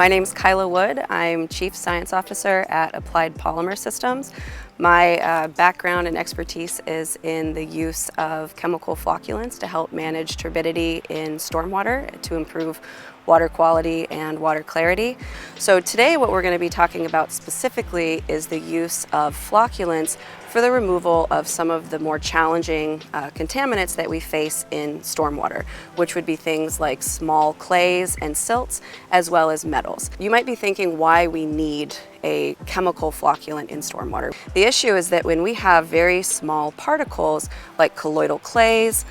My name is Kyla Wood. I'm Chief Science Officer at Applied Polymer Systems. My background and expertise is in the use of chemical flocculants to help manage turbidity in stormwater to improve water quality and water clarity. So today what we're going to be talking about specifically is the use of flocculants for the removal of some of the more challenging contaminants that we face in stormwater, which would be things like small clays and silts, as well as metals. You might be thinking why we need a chemical flocculant in stormwater. The issue is that when we have very small particles like colloidal clays,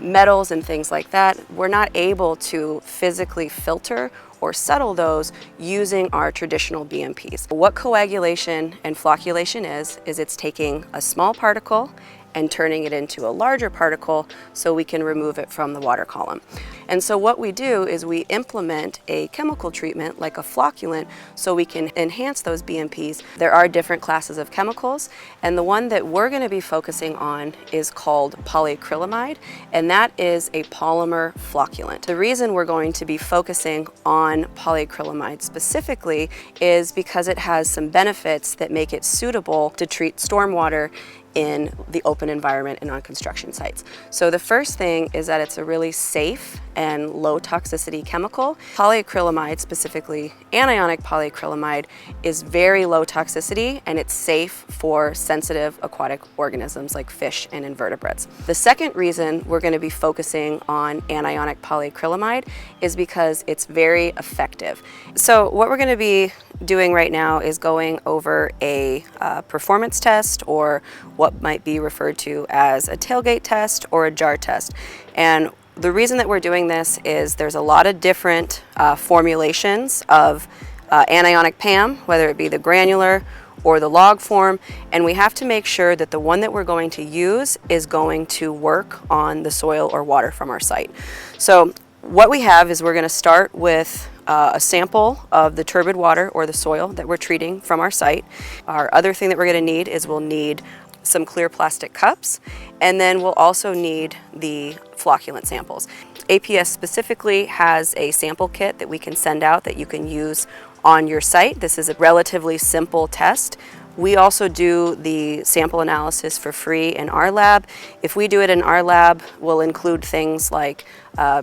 metals and things like that, we're not able to physically filter or settle those using our traditional BMPs. What coagulation and flocculation is it's taking a small particle and turning it into a larger particle so we can remove it from the water column. And so what we do is we implement a chemical treatment like a flocculant so we can enhance those BMPs. There are different classes of chemicals, and the one that we're going to be focusing on is called polyacrylamide, and that is a polymer flocculant. The reason we're going to be focusing on polyacrylamide specifically is because it has some benefits that make it suitable to treat stormwater in the open environment and on construction sites. So the first thing is that it's a really safe and low toxicity chemical. Polyacrylamide, specifically anionic polyacrylamide, is very low toxicity and it's safe for sensitive aquatic organisms like fish and invertebrates. The second reason we're going to be focusing on anionic polyacrylamide is because it's very effective. So what we're going to be doing right now is going over a performance test, or what might be referred to as a tailgate test or a jar test. And the reason that we're doing this is there's a lot of different formulations of anionic PAM, whether it be the granular or the log form, and we have to make sure that the one that we're going to use is going to work on the soil or water from our site. So what we have is we're going to start with a sample of the turbid water or the soil that we're treating from our site. Our other thing that we're going to need is we'll need some clear plastic cups, and then we'll also need the flocculant samples. APS specifically has a sample kit that we can send out that you can use on your site. This is a relatively simple test. We also do the sample analysis for free in our lab. If we do it in our lab, we'll include things like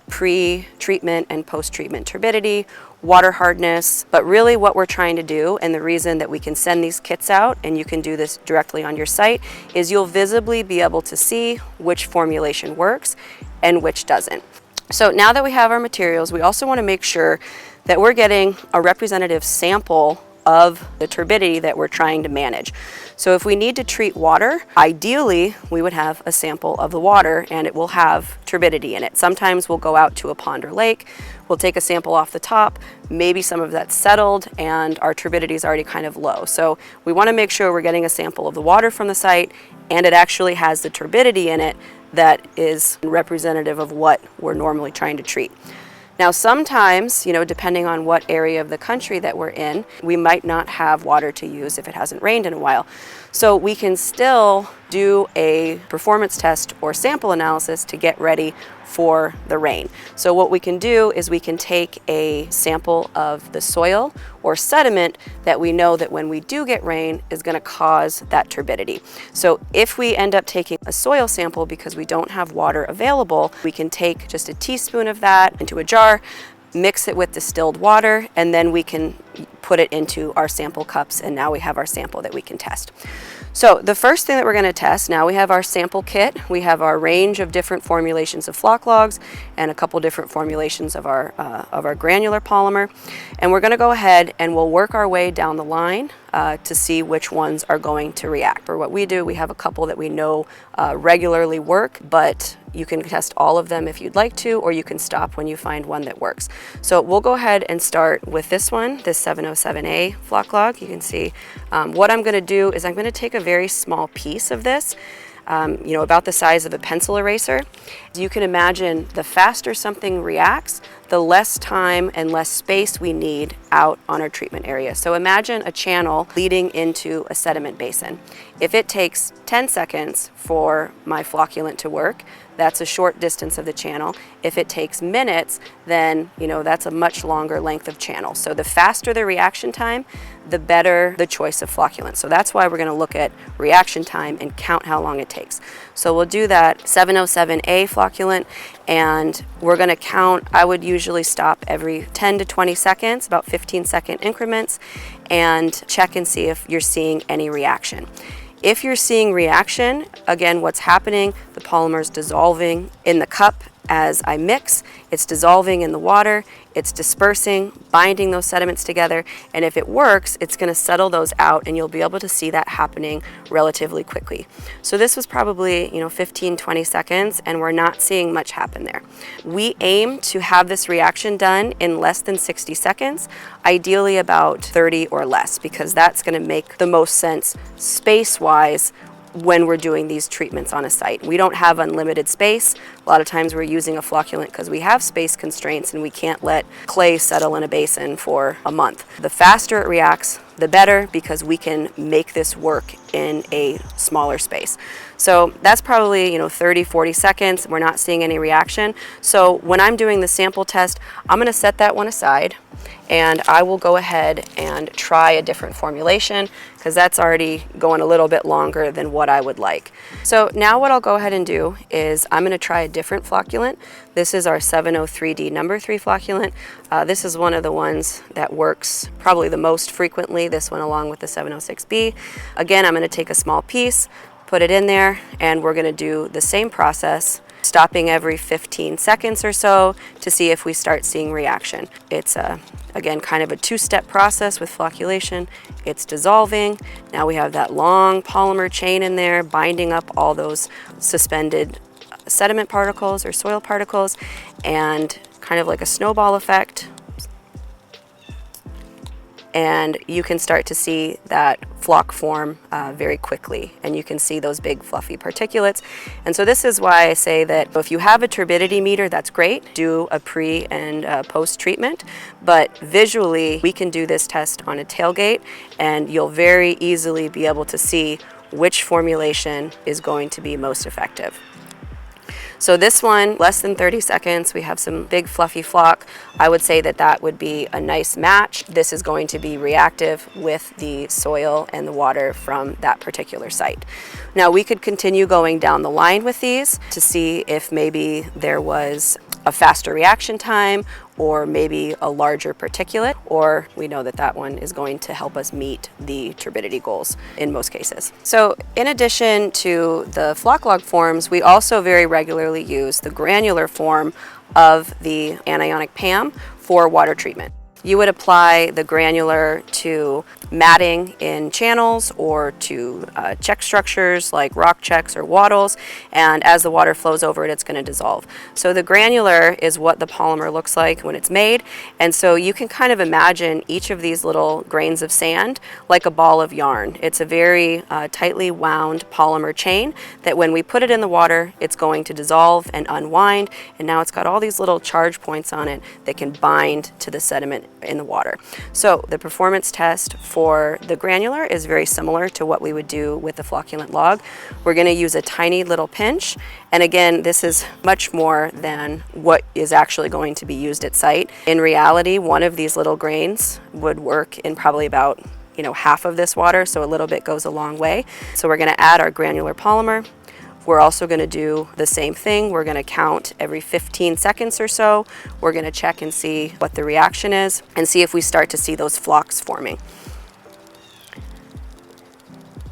pre-treatment and post-treatment turbidity, water hardness, but really what we're trying to do, and the reason that we can send these kits out and you can do this directly on your site, is you'll visibly be able to see which formulation works and which doesn't. So now that we have our materials, we also want to make sure that we're getting a representative sample of the turbidity that we're trying to manage. So if we need to treat water, ideally we would have a sample of the water and it will have turbidity in it. Sometimes we'll go out to a pond or lake, we'll take a sample off the top, maybe some of that's settled and our turbidity is already kind of low. So we want to make sure we're getting a sample of the water from the site and it actually has the turbidity in it that is representative of what we're normally trying to treat. Now sometimes, depending on what area of the country that we're in, we might not have water to use if it hasn't rained in a while. So we can still do a performance test or sample analysis to get ready for the rain. So what we can do is we can take a sample of the soil or sediment that we know that when we do get rain is going to cause that turbidity. So if we end up taking a soil sample because we don't have water available, we can take just a teaspoon of that into a jar, mix it with distilled water, and then we can put it into our sample cups, and now we have our sample that we can test. So the first thing that we're going to test, now we have our sample kit, we have our range of different formulations of floc logs and a couple different formulations of our granular polymer, and we're going to go ahead and we'll work our way down the line to see which ones are going to react. For what we do, we have a couple that we know regularly work, but you can test all of them if you'd like to, or you can stop when you find one that works. So we'll go ahead and start with this one, this 707A floc log. You can see what I'm going to do is I'm going to take a very small piece of this, about the size of a pencil eraser. You can imagine the faster something reacts, the less time and less space we need out on our treatment area. So imagine a channel leading into a sediment basin. If it takes 10 seconds for my flocculant to work, that's a short distance of the channel. If it takes minutes, then that's a much longer length of channel. So the faster the reaction time, the better the choice of flocculant. So that's why we're going to look at reaction time and count how long it takes. So we'll do that 707A flocculant, and we're going to count. I would usually stop every 10 to 20 seconds, about 15-second increments, and check and see if you're seeing any reaction. If you're seeing reaction, again, what's happening, the polymer is dissolving in the cup as I mix, it's dissolving in the water, it's dispersing, binding those sediments together, and if it works, it's going to settle those out, and you'll be able to see that happening relatively quickly. So this was probably 15-20 seconds, and we're not seeing much happen there. We aim to have this reaction done in less than 60 seconds, ideally about 30 or less, because that's going to make the most sense space-wise when we're doing these treatments on a site. We don't have unlimited space. A lot of times we're using a flocculant because we have space constraints and we can't let clay settle in a basin for a month. The faster it reacts, the better, because we can make this work in a smaller space. So that's probably 30-40 seconds. We're not seeing any reaction. So when I'm doing the sample test, I'm going to set that one aside, and I will go ahead and try a different formulation, because that's already going a little bit longer than what I would like. So now what I'll go ahead and do is I'm going to try a different flocculant. This is our 703D number 3 flocculant. This is one of the ones that works probably the most frequently, this one along with the 706B. Again, I'm going to take a small piece, put it in there, and we're going to do the same process, stopping every 15 seconds or so to see if we start seeing reaction. It's again kind of a two-step process with flocculation. It's dissolving. Now we have that long polymer chain in there binding up all those suspended sediment particles or soil particles, and kind of like a snowball effect. And you can start to see that flock form very quickly, and you can see those big fluffy particulates. And so this is why I say that if you have a turbidity meter, that's great. Do a pre and post treatment, but visually we can do this test on a tailgate, and you'll very easily be able to see which formulation is going to be most effective. So this one, less than 30 seconds, we have some big fluffy flock. I would say that that would be a nice match. This is going to be reactive with the soil and the water from that particular site. Now we could continue going down the line with these to see if maybe there was a faster reaction time, or maybe a larger particulate, or we know that that one is going to help us meet the turbidity goals in most cases. So in addition to the flock log forms, we also very regularly use the granular form of the anionic PAM for water treatment. You would apply the granular to matting in channels or to check structures like rock checks or wattles, and as the water flows over it, it's going to dissolve. So the granular is what the polymer looks like when it's made, and so you can kind of imagine each of these little grains of sand like a ball of yarn. It's a very tightly wound polymer chain that when we put it in the water, it's going to dissolve and unwind, and now it's got all these little charge points on it that can bind to the sediment in the water. So the performance test for the granular is very similar to what we would do with the flocculant log. We're going to use a tiny little pinch, and again, this is much more than what is actually going to be used at site. In reality, one of these little grains would work in probably about half of this water, so a little bit goes a long way. So we're going to add our granular polymer. We're also going to do the same thing. We're going to count every 15 seconds or so. We're going to check and see what the reaction is and see if we start to see those flocks forming.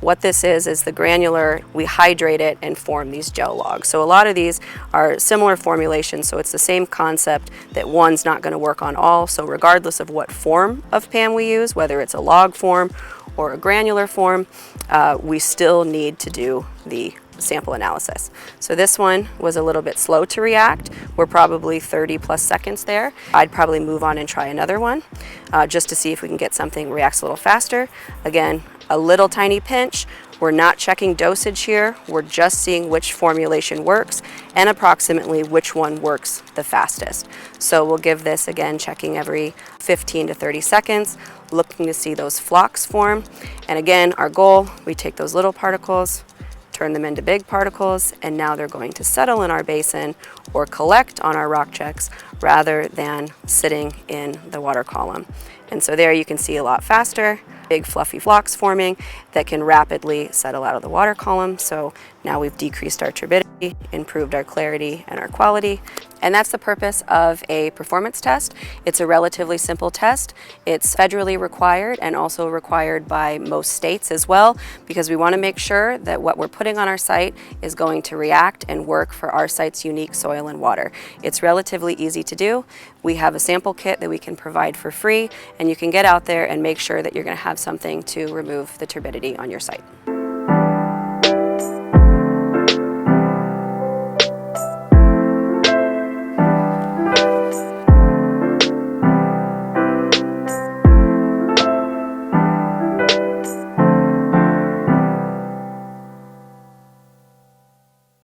What this is the granular, we hydrate it and form these gel logs. So a lot of these are similar formulations, so it's the same concept that one's not going to work on all. So regardless of what form of PAM we use, whether it's a log form or a granular form, we still need to do the sample analysis. So this one was a little bit slow to react. We're probably 30 plus seconds there. I'd probably move on and try another one just to see if we can get something reacts a little faster. Again, a little tiny pinch. We're not checking dosage here, we're just seeing which formulation works and approximately which one works the fastest. So we'll give this, again, checking every 15 to 30 seconds, looking to see those flocks form. And again, our goal, we take those little particles, turn them into big particles, and now they're going to settle in our basin or collect on our rock checks rather than sitting in the water column. And so there you can see a lot faster, big fluffy flocks forming that can rapidly settle out of the water column. So now we've decreased our turbidity, improved our clarity and our quality. And that's the purpose of a performance test. It's a relatively simple test. It's federally required and also required by most states as well, because we want to make sure that what we're putting on our site is going to react and work for our site's unique soil and water. It's relatively easy to do. We have a sample kit that we can provide for free, and you can get out there and make sure that you're going to have something to remove the turbidity on your site.